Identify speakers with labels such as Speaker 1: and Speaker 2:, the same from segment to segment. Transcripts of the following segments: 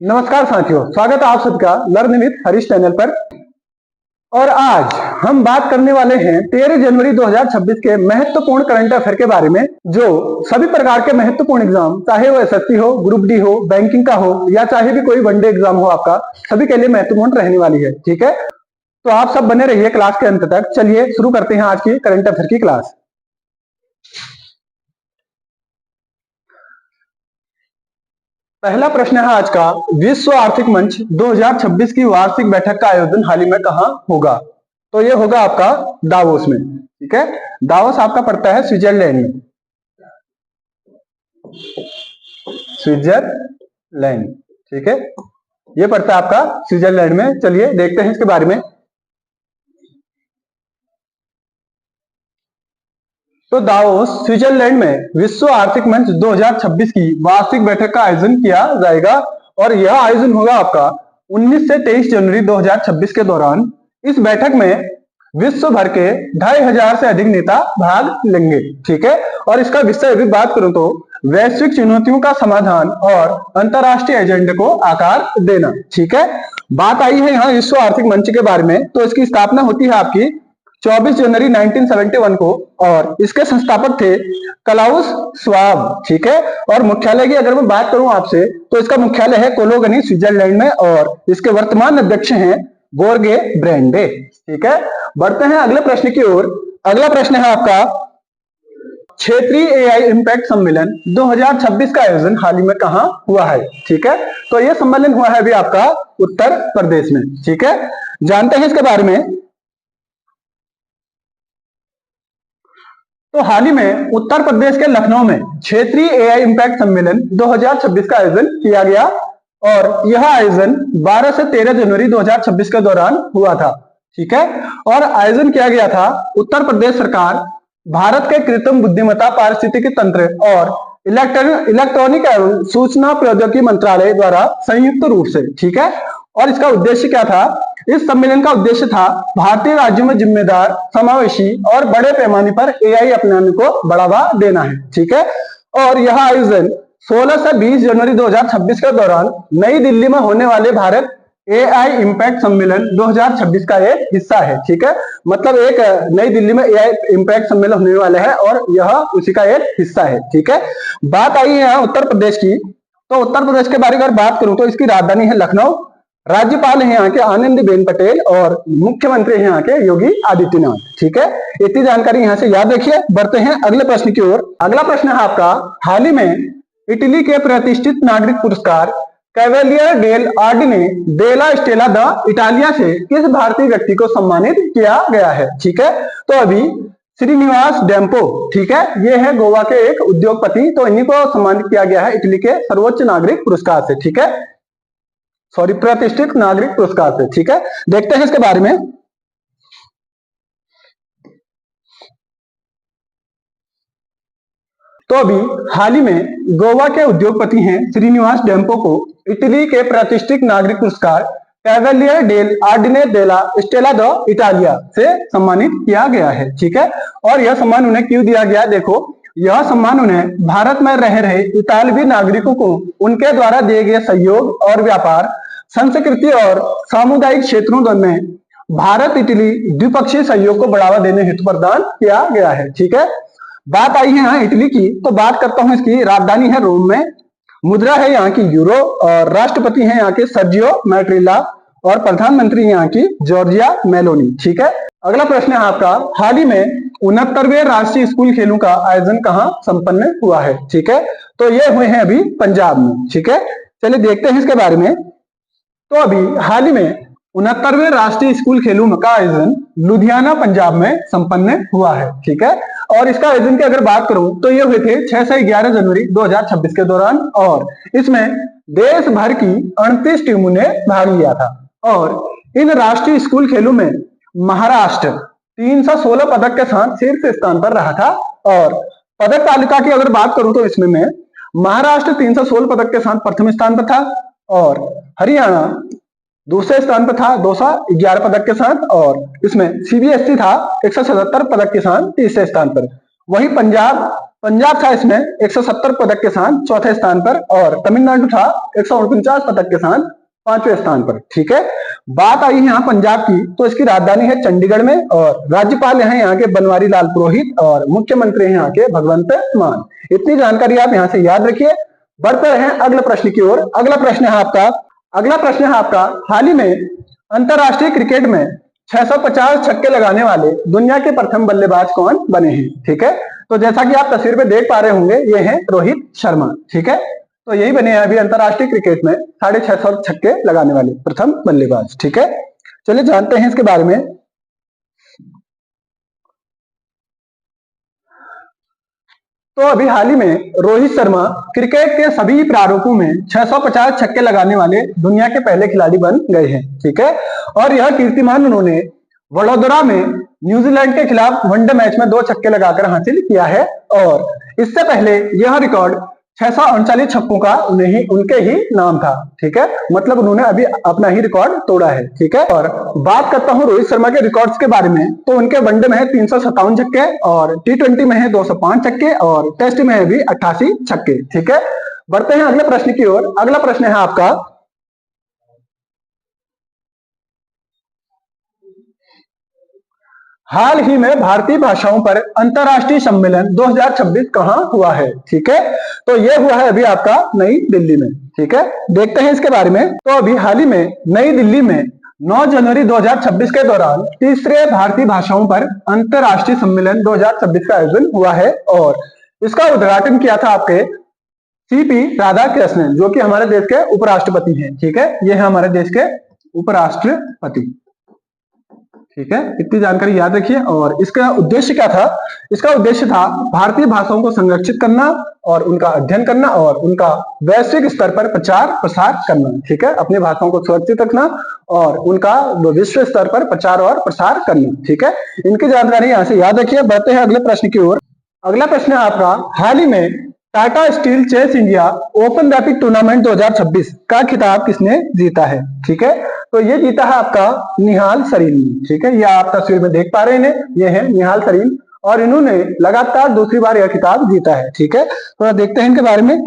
Speaker 1: नमस्कार साथियों, स्वागत है आप सबका लर्न विद हरीश चैनल पर। और आज हम बात करने वाले हैं 13 जनवरी 2026 के महत्वपूर्ण करंट अफेयर के बारे में, जो सभी प्रकार के महत्वपूर्ण एग्जाम, चाहे वो एसएससी हो, ग्रुप डी हो, बैंकिंग का हो या चाहे भी कोई वनडे एग्जाम हो, आपका सभी के लिए महत्वपूर्ण रहने वाली है। ठीक है, तो आप सब बने रहिए क्लास के अंत तक। चलिए शुरू करते हैं आज की करंट अफेयर की क्लास। पहला प्रश्न है आज का, विश्व आर्थिक मंच 2026 की वार्षिक बैठक का आयोजन हाल ही में कहां होगा? तो ये होगा आपका दावोस में। ठीक है, दावोस आपका पड़ता है स्विट्जरलैंड में। स्विट्जरलैंड, ठीक है, ये पड़ता है आपका स्विट्जरलैंड में। चलिए देखते हैं इसके बारे में। तो दावोस स्विट्जरलैंड में विश्व आर्थिक मंच 2026 की वार्षिक बैठक का आयोजन किया जाएगा और यह आयोजन होगा आपका 19 से 23 जनवरी 2026 के दौरान। इस बैठक में विश्व भर के 2500 से अधिक नेता भाग लेंगे। ठीक है, और इसका विषय भी बात करूं तो वैश्विक चुनौतियों का समाधान और अंतरराष्ट्रीय एजेंडे को आकार देना। ठीक है, बात आई है यहाँ विश्व आर्थिक मंच के बारे में। तो इसकी स्थापना होती है आपकी 24 जनवरी 1971 को और इसके संस्थापक थे क्लाउस श्वाब। ठीक है, और मुख्यालय की अगर मैं बात करूं आपसे तो इसका मुख्यालय है कोलोगनी स्विट्जरलैंड में और इसके वर्तमान अध्यक्ष हैं बोर्गे ब्रेंडे। ठीक है, बढ़ते हैं अगले प्रश्न की ओर। अगला प्रश्न है आपका, क्षेत्रीय एआई इम्पैक्ट सम्मेलन 2026 का आयोजन हाल ही में कहां हुआ है? ठीक है, तो यह सम्मेलन हुआ है अभी आपका उत्तर प्रदेश में। ठीक है, जानते हैं इसके बारे में। तो हाल ही में उत्तर प्रदेश के लखनऊ में क्षेत्रीय एआई इम्पैक्ट सम्मेलन 2026 का आयोजन किया गया और यह आयोजन 12 से 13 जनवरी 2026 के दौरान हुआ था। ठीक है, और आयोजन किया गया था उत्तर प्रदेश सरकार, भारत के कृत्रिम बुद्धिमत्ता, पारिस्थितिकी तंत्र और इलेक्ट्रॉनिक एवं सूचना प्रौद्योगिकी मंत्रालय द्वारा संयुक्त रूप से। ठीक है, और इसका उद्देश्य क्या था? इस सम्मेलन का उद्देश्य था भारतीय राज्यों में जिम्मेदार, समावेशी और बड़े पैमाने पर एआई अपनाने को बढ़ावा देना है। ठीक है, और यह आयोजन 16 से 20 जनवरी 2026 के दौरान नई दिल्ली में होने वाले भारत एआई इम्पैक्ट सम्मेलन 2026 का एक हिस्सा है। ठीक है, मतलब एक नई दिल्ली में एआई इम्पैक्ट सम्मेलन होने वाला है और यह उसी का एक हिस्सा है। ठीक है, बात आई है उत्तर प्रदेश की। तो उत्तर प्रदेश के बारे में अगर बात करूं तो इसकी राजधानी है लखनऊ, राज्यपाल है यहाँ के आनंदीबेन पटेल और मुख्यमंत्री है यहाँ के योगी आदित्यनाथ। ठीक है, इतनी जानकारी यहाँ से याद रखिए। बढ़ते हैं अगले प्रश्न की ओर। अगला प्रश्न है आपका, हाल ही में इटली के प्रतिष्ठित नागरिक पुरस्कार Cavaliere dell' Ordine della Stella d' Italia से किस भारतीय व्यक्ति को सम्मानित किया गया है? ठीक है, तो अभी श्रीनिवास डेम्पो, ठीक है, ये है गोवा के एक उद्योगपति, तो इन्हीं को सम्मानित किया गया है इटली के सर्वोच्च नागरिक पुरस्कार से। ठीक है, सॉरी, प्रतिष्ठित नागरिक पुरस्कार से। ठीक है, देखते हैं इसके बारे में। तो अभी हाल ही में गोवा के उद्योगपति हैं श्रीनिवास डेम्पो को इटली के प्रतिष्ठित नागरिक पुरस्कार Cavaliere dell' Ordine della Stella d' Italia से सम्मानित किया गया है। ठीक है, और यह सम्मान उन्हें क्यों दिया गया? देखो, यह सम्मान उन्हें भारत में रह रहे इतालवी नागरिकों को उनके द्वारा दिए गए सहयोग और व्यापार, संस्कृति और सामुदायिक क्षेत्रों में भारत इटली द्विपक्षीय सहयोग को बढ़ावा देने हेतु प्रदान किया गया है। ठीक है, बात आई है यहाँ इटली की, तो बात करता हूं इसकी राजधानी है रोम में, मुद्रा है यहाँ की यूरो और राष्ट्रपति हैं यहाँ के सर्जियो मैट्रिला और प्रधानमंत्री यहाँ की जॉर्जिया मेलोनी। ठीक है, अगला प्रश्न है आपका, हाल ही में 69वें राष्ट्रीय स्कूल खेलों का आयोजन कहाँ संपन्न हुआ है? ठीक है, तो ये हुए हैं अभी पंजाब में। ठीक है, चलिए देखते हैं इसके बारे में। तो अभी हाल ही में 69वें राष्ट्रीय स्कूल खेलों का आयोजन लुधियाना पंजाब में संपन्न हुआ है। ठीक है, और इसका आयोजन की अगर बात करूं तो ये हुए थे 6 से 11 जनवरी 2026 के दौरान और इसमें देश भर की 38 टीमों ने भाग लिया था। और इन राष्ट्रीय स्कूल खेलों में महाराष्ट्र 316 पदक के साथ शीर्ष स्थान पर रहा था। और पदक तालिका की अगर बात करूं तो इसमें मैं महाराष्ट्र 316 पदक के साथ प्रथम स्थान पर था और हरियाणा दूसरे स्थान पर था 211 पदक के साथ और इसमें सीबीएसई था 177 पदक के साथ तीसरे स्थान पर। वही पंजाब पंजाब था इसमें 170 पदक के साथ चौथे स्थान पर, और तमिलनाडु था 149 पदक के साथ 5वें स्थान पर। ठीक है, बात आई है यहाँ पंजाब की, तो इसकी राजधानी है चंडीगढ़ में, और राज्यपाल है यहाँ के बनवारी लाल पुरोहित, और मुख्यमंत्री है यहाँ के भगवंत मान। इतनी जानकारी आप यहाँ से याद रखिए। बढ़ते हैं अगले प्रश्न की ओर। अगला प्रश्न है आपका हाल ही में अंतरराष्ट्रीय क्रिकेट में 650 छक्के लगाने वाले दुनिया के प्रथम बल्लेबाज कौन बने हैं। ठीक है, तो जैसा कि आप तस्वीर में देख पा रहे होंगे, ये है रोहित शर्मा। ठीक है, तो यही बने हैं अभी अंतरराष्ट्रीय क्रिकेट में 650 छक्के लगाने वाले प्रथम बल्लेबाज। ठीक है, चलिए जानते हैं इसके बारे में। तो अभी हाल ही में रोहित शर्मा क्रिकेट के सभी प्रारूपों में 650 छक्के लगाने वाले दुनिया के पहले खिलाड़ी बन गए हैं। ठीक है, और यह कीर्तिमान उन्होंने वडोदरा में न्यूजीलैंड के खिलाफ वनडे मैच में 2 छक्के लगाकर हासिल किया है, और इससे पहले यह रिकॉर्ड 639 छक्कों का उनके ही नाम था। ठीक है, मतलब उन्होंने अभी अपना ही रिकॉर्ड तोड़ा है। ठीक है, और बात करता हूं रोहित शर्मा के रिकॉर्ड्स के बारे में, तो उनके वनडे में है 357 छक्के, और T20 में है 205 छक्के, और टेस्ट में है भी 88 छक्के। ठीक है, बढ़ते हैं अगले प्रश्न की ओर। अगला प्रश्न है आपका, हाल ही में भारतीय भाषाओं पर अंतरराष्ट्रीय सम्मेलन 2026 कहां हुआ है। ठीक है, तो ये हुआ है अभी आपका नई दिल्ली में। ठीक है, देखते हैं इसके बारे में। तो अभी हाल ही में नई दिल्ली में 9 जनवरी 2026 के दौरान तीसरे भारतीय भाषाओं पर अंतरराष्ट्रीय सम्मेलन 2026 का आयोजन हुआ है, और इसका उद्घाटन किया था आपके CP राधाकृष्णन, जो कि हमारे देश के उपराष्ट्रपति हैं। ठीक है, ये है हमारे देश के उपराष्ट्रपति। ठीक है, इतनी जानकारी याद रखिए। और इसका उद्देश्य क्या था? इसका उद्देश्य था भारतीय भाषाओं को संरक्षित करना, और उनका अध्ययन करना, और उनका वैश्विक स्तर पर प्रचार प्रसार करना। ठीक है, अपनी भाषाओं को सुरक्षित रखना और उनका विश्व स्तर पर प्रचार और प्रसार करना। ठीक है, इनकी जानकारी यहाँ से याद रखिए। बढ़ते हैं अगले प्रश्न की ओर। अगला प्रश्न है आपका, हाल ही में Tata steel chess India open rapid tournament 2026 का खिताब किसने जीता है। ठीक है, तो ये जीता है आपका निहाल सरीन ने। ठीक है, ये आप तस्वीर में देख पा रहे हैं, ये है निहाल सरीन, और इन्होंने लगातार दूसरी बार यह खिताब जीता है। ठीक है, तो देखते हैं इनके बारे में।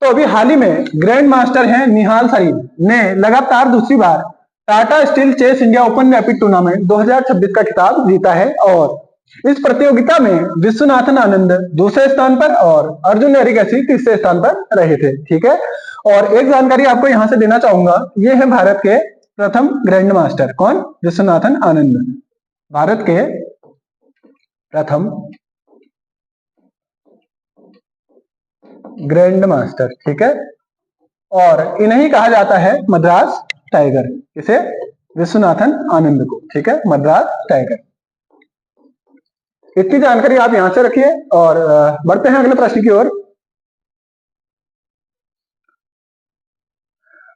Speaker 1: तो अभी हाल ही में ग्रैंड मास्टर हैं निहाल सरीन ने लगातार दूसरी बार Tata steel chess India open rapid tournament 2026 का खिताब जीता है, और इस प्रतियोगिता में विश्वनाथन आनंद दूसरे स्थान पर और अर्जुन एरिगैसी तीसरे स्थान पर रहे थे। ठीक है, और एक जानकारी आपको यहां से देना चाहूंगा, ये है भारत के प्रथम ग्रैंड मास्टर। कौन? विश्वनाथन आनंद, भारत के प्रथम ग्रैंड मास्टर। ठीक है, और इन्हें कहा जाता है मद्रास टाइगर। इसे विश्वनाथन आनंद को। ठीक है, मद्रास टाइगर। इतनी जानकारी आप यहां से रखिए, और बढ़ते हैं अगले प्रश्न की ओर।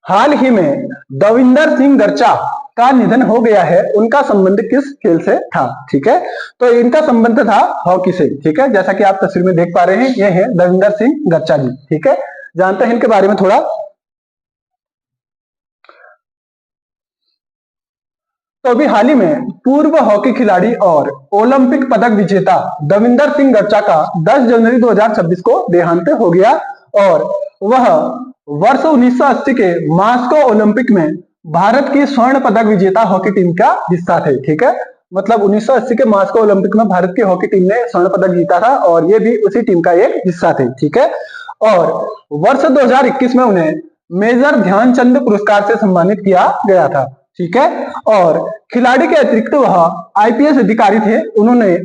Speaker 1: हाल ही में दविंदर सिंह गर्चा का निधन हो गया है, उनका संबंध किस खेल से था। ठीक है, तो इनका संबंध था हॉकी से। ठीक है, जैसा कि आप तस्वीर में देख पा रहे हैं, ये है दविंदर सिंह गर्चा जी। ठीक है, जानते हैं इनके बारे में थोड़ा। तो अभी हाल ही में पूर्व हॉकी खिलाड़ी और ओलंपिक पदक विजेता दविंदर सिंह गर्चा का 10 जनवरी 2026 को देहांत हो गया, और वह वर्ष 1980 के मास्को ओलंपिक में भारत की स्वर्ण पदक विजेता हॉकी टीम का हिस्सा थे। ठीक है, मतलब 1980 के मास्को ओलंपिक में भारत की हॉकी टीम ने स्वर्ण पदक जीता था, और ये भी उसी टीम का एक हिस्सा थे। ठीक है, और वर्ष 2021 में उन्हें मेजर ध्यानचंद पुरस्कार से सम्मानित किया गया था। ठीक है, और खिलाड़ी के अतिरिक्त वह IPS अधिकारी थे। उन्होंने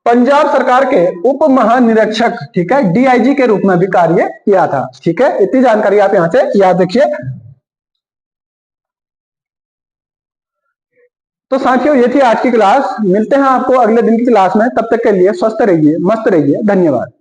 Speaker 1: पंजाब सरकार के उप महानिरीक्षक, ठीक है, DIG के रूप में भी कार्य किया था। ठीक है, इतनी जानकारी आप यहां से याद रखिए। तो साथियों, ये थी आज की क्लास। मिलते हैं आपको अगले दिन की क्लास में। तब तक के लिए स्वस्थ रहिए, मस्त रहिए। धन्यवाद।